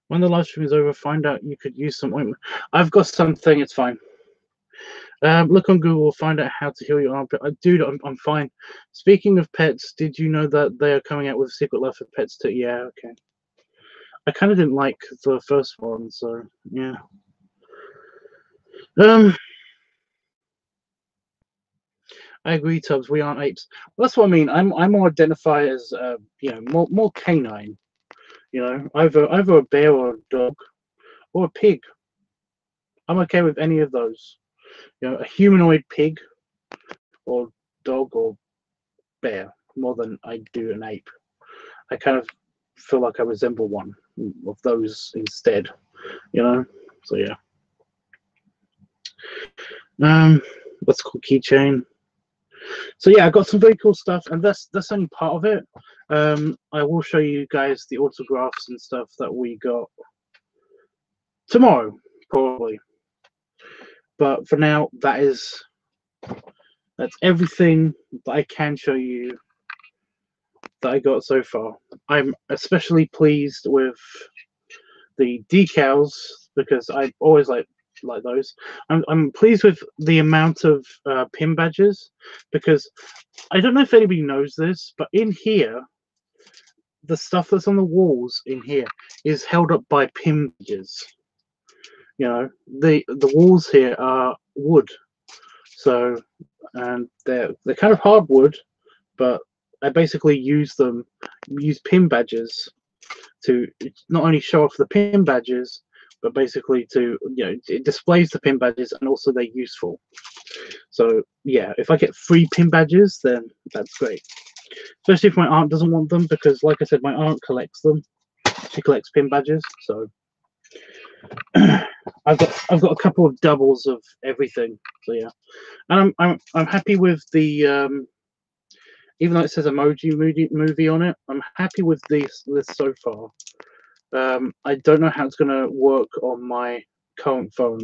When the live stream is over, find out you could use some ointment. I've got something. It's fine. Look on Google, find out how to heal your armpit. Dude, I'm fine. Speaking of pets, did you know that they are coming out with Secret Life of Pets too? Yeah, okay. I kind of didn't like the first one, so yeah. I agree, Tubbs. We aren't apes. Well, that's what I mean. I'm more identify as you know, more canine. You know, either a bear or a dog or a pig. I'm okay with any of those. You know, a humanoid pig or dog or bear more than I do an ape. I kind of feel like I resemble one of those instead. You know, so yeah. What's called keychain. So yeah, I got some very cool stuff, and that's only part of it. I will show you guys the autographs and stuff that we got tomorrow, probably. But for now, that's everything that I can show you that I got so far. I'm especially pleased with the decals because I always like those. I'm pleased with the amount of pin badges because I don't know if anybody knows this, but in here, the stuff that's on the walls in here is held up by pin badges. You know, the walls here are wood, so and they're kind of hardwood, but I basically use pin badges to not only show off the pin badges, but basically to, you know, it displays the pin badges and also they're useful. So yeah, if I get 3 pin badges, then that's great. Especially if my aunt doesn't want them, because like I said, my aunt collects them. She collects pin badges, so I've got a couple of doubles of everything. So yeah, and I'm happy with the even though it says emoji movie on it, I'm happy with this so far. I don't know how it's going to work on my current phone,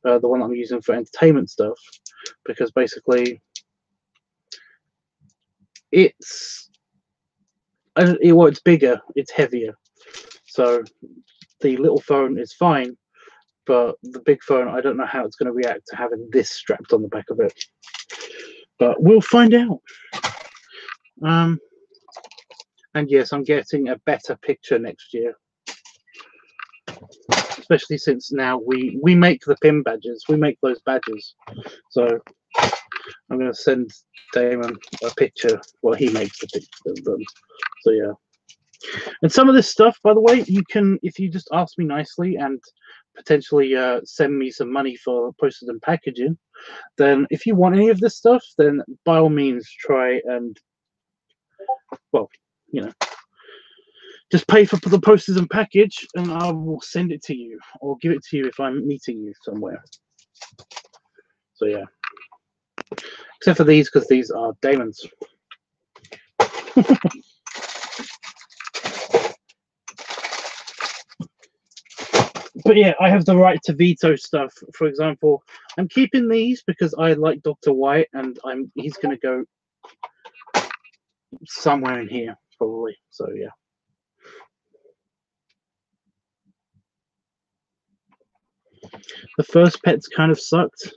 the one I'm using for entertainment stuff, because basically it's bigger, it's heavier. So the little phone is fine, but the big phone, I don't know how it's going to react to having this strapped on the back of it. But we'll find out. And yes, I'm getting a better picture next year. Especially since now we make the pin badges, we make those badges. So I'm going to send Damon a picture while he makes the picture of them. So yeah. And some of this stuff, by the way, you can, if you just ask me nicely and potentially send me some money for postage and packaging, then if you want any of this stuff, then by all means try and well, you know, just pay for the postage and package, and I will send it to you or give it to you if I'm meeting you somewhere. So yeah, except for these, because these are diamonds. But yeah, I have the right to veto stuff. For example, I'm keeping these because I like Dr. White, and he's going to go somewhere in here probably. So yeah. The first pets kind of sucked.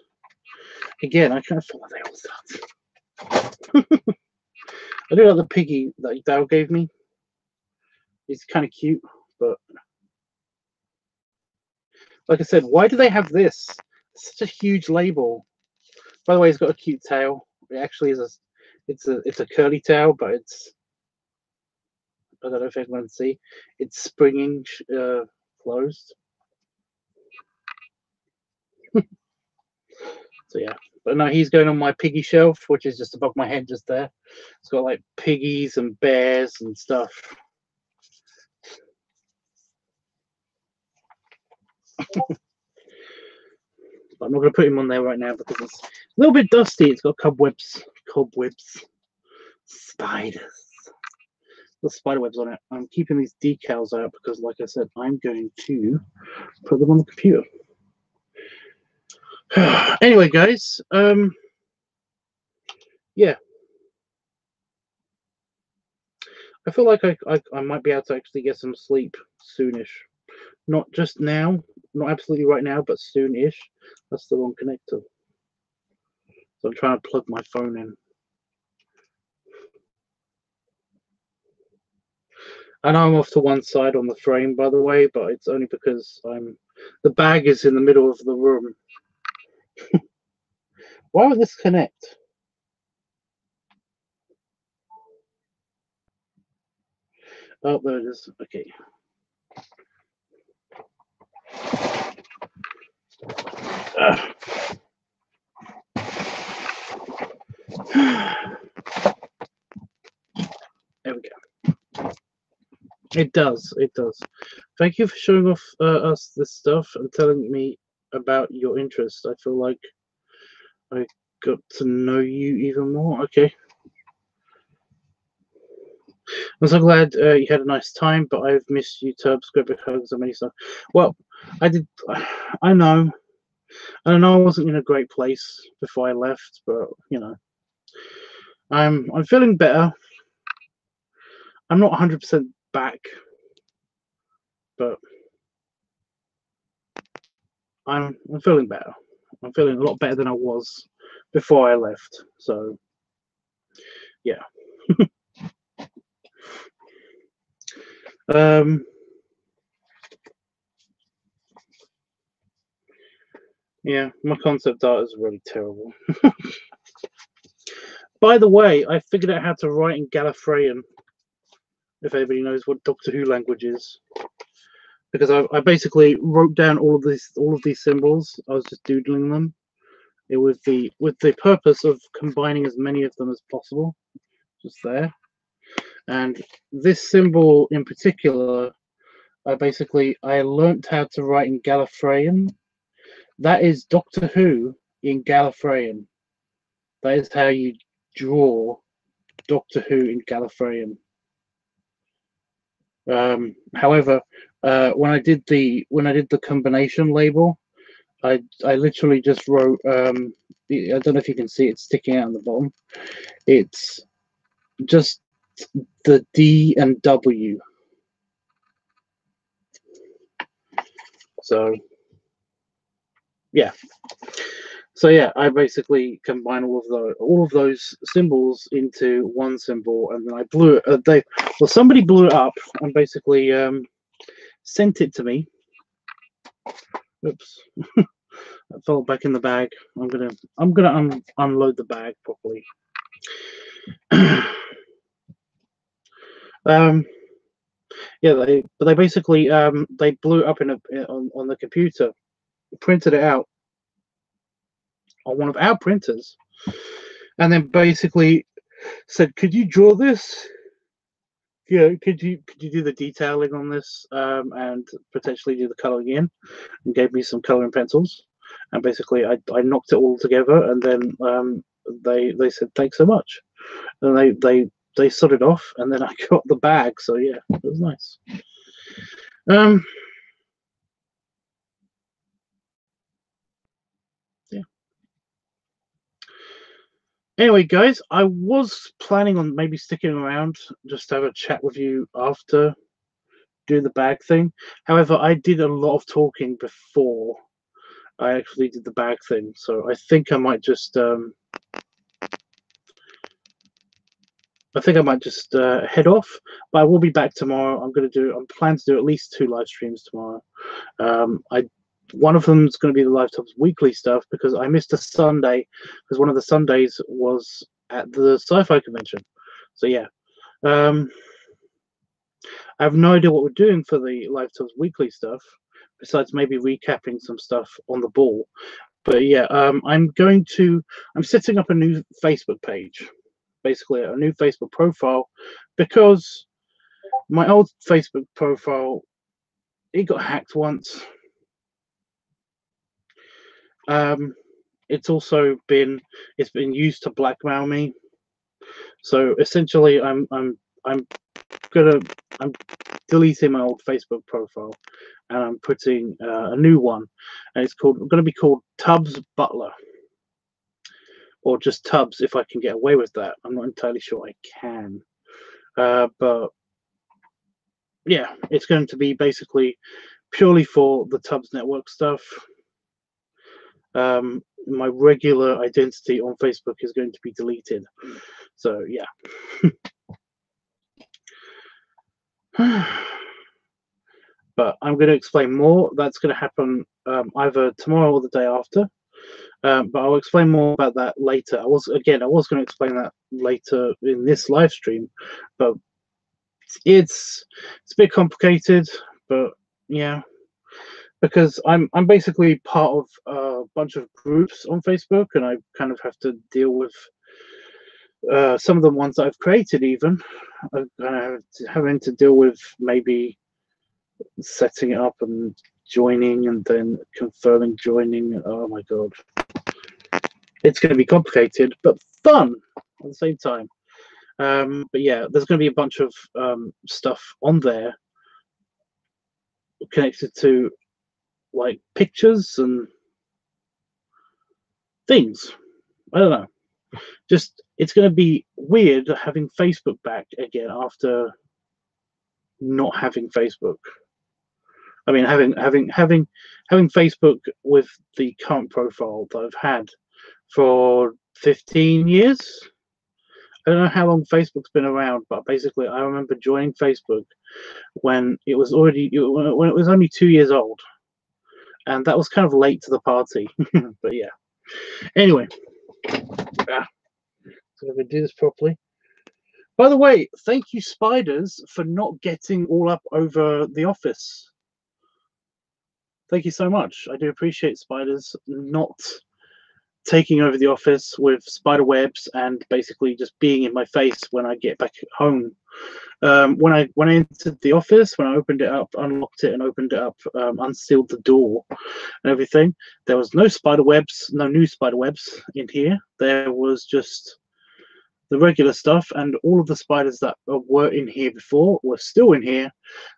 Again, I kind of thought they all sucked. I do like the piggy that Dale gave me. He's kind of cute, but like I said, why do they have this? It's such a huge label. By the way, it's got a cute tail. It actually is it's a curly tail, but it's, I don't know if everyone can see, it's springing closed. So yeah, but no, he's going on my piggy shelf, which is just above my head, just there. It's got like piggies and bears and stuff. But I'm not going to put him on there right now because it's a little bit dusty. It's got cobwebs, spiders. The spider webs on it. I'm keeping these decals out because, like I said, I'm going to put them on the computer. Anyway, guys, yeah, I feel like I might be able to actually get some sleep soonish. Not just now, not absolutely right now, but soonish. That's the wrong connector. So I'm trying to plug my phone in. I know I'm off to one side on the frame, by the way, but it's only because the bag is in the middle of the room. Why would this connect? Oh, there it is. Okay. There we go. It does. It does. Thank you for showing off us this stuff and telling me about your interest. I feel like I got to know you even more. Okay. I'm so glad you had a nice time, but I've missed you, Tubbs. Great big hugs and many stuff. Well, I did. I know. I know I wasn't in a great place before I left, but you know, I'm feeling better. I'm not 100% back, but I'm feeling better. I'm feeling a lot better than I was before I left. So, yeah. Yeah, my concept art is really terrible. By the way, I figured out how to write in Gallifreyan, if anybody knows what Doctor Who language is. Because I basically wrote down all of these symbols. I was just doodling them. With the purpose of combining as many of them as possible. Just there. And this symbol in particular, I learnt how to write in Gallifreyan. That is Doctor Who in Gallifreyan. That is how you draw Doctor Who in Gallifreyan. However, when I did the combination label, I literally just wrote. I don't know if you can see it sticking out on the bottom. It's just the D and W. So yeah. So yeah, I basically combine all of those symbols into one symbol, and then I blew it. Somebody blew it up and basically sent it to me. Oops, that fell back in the bag. I'm gonna unload the bag properly. Yeah, they basically they blew it up on the computer, printed it out on one of our printers, and then basically said, "Could you draw this?" Yeah, could you do the detailing on this, and potentially do the coloring in? And gave me some coloring pencils, and basically I knocked it all together, and then they said thanks so much, and they sorted off, and then I got the bag. So yeah, it was nice. Yeah. Anyway, guys, I was planning on maybe sticking around just to have a chat with you after doing the bag thing. However, I did a lot of talking before I actually did the bag thing, so I think I might just head off. But I will be back tomorrow. I'm planning to do at least 2 live streams tomorrow. One of them is going to be the LiveTUBBs weekly stuff, because I missed a Sunday because one of the Sundays was at the sci-fi convention. So yeah, I have no idea what we're doing for the LiveTUBBs weekly stuff, besides maybe recapping some stuff on the ball. But yeah, I'm setting up a new Facebook page, basically a new Facebook profile, because my old Facebook profile, it got hacked once. It's been used to blackmail me. So essentially, I'm deleting my old Facebook profile, and I'm putting a new one, and it's going to be called Tubbs Butler, or just Tubbs if I can get away with that. I'm not entirely sure I can, but yeah, it's going to be basically purely for the Tubbs Network stuff. My regular identity on Facebook is going to be deleted. So yeah. But I'm going to explain more. That's going to happen either tomorrow or the day after. But I'll explain more about that later. I was going to explain that later in this live stream, but it's a bit complicated. But yeah, because I'm basically part of a bunch of groups on Facebook, and I kind of have to deal with some of the ones that I've created. Even having to deal with maybe setting it up and joining, and then confirming joining. Oh my god, it's going to be complicated but fun at the same time. But yeah, there's going to be a bunch of stuff on there connected to like pictures and things. I don't know. Just it's going to be weird having Facebook back again after not having Facebook. I mean, having Facebook with the current profile that I've had for 15 years. I don't know how long Facebook's been around, but basically, I remember joining Facebook when it was only 2 years old, and that was kind of late to the party. But yeah. Anyway, so if we do this properly. By the way, thank you, spiders, for not getting all up over the office. Thank you so much. I do appreciate spiders not taking over the office with spider webs and basically just being in my face when I get back home. When I entered the office, when I opened it up, unlocked it and opened it up, unsealed the door and everything, there was no spider webs, no new spider webs in here. There was just the regular stuff, and all of the spiders that were in here before were still in here,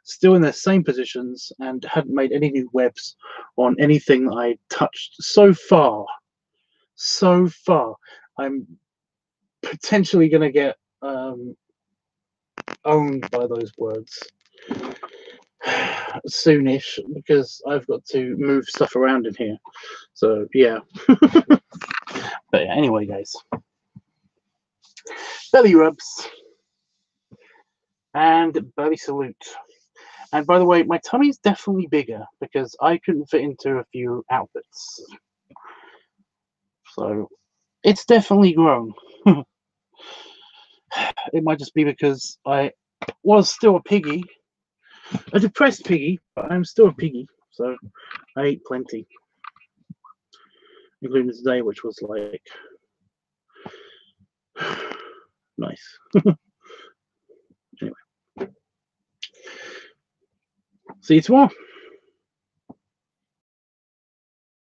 still in their same positions, and hadn't made any new webs on anything I touched so far. So far, I'm potentially going to get owned by those words soonish, because I've got to move stuff around in here. So yeah. But yeah, anyway, guys, belly rubs and belly salute. And by the way, my tummy's definitely bigger because I couldn't fit into a few outfits. So it's definitely grown. It might just be because I was still a piggy, a depressed piggy, but I'm still a piggy. So I ate plenty, including today, which was like nice. Anyway, See you tomorrow.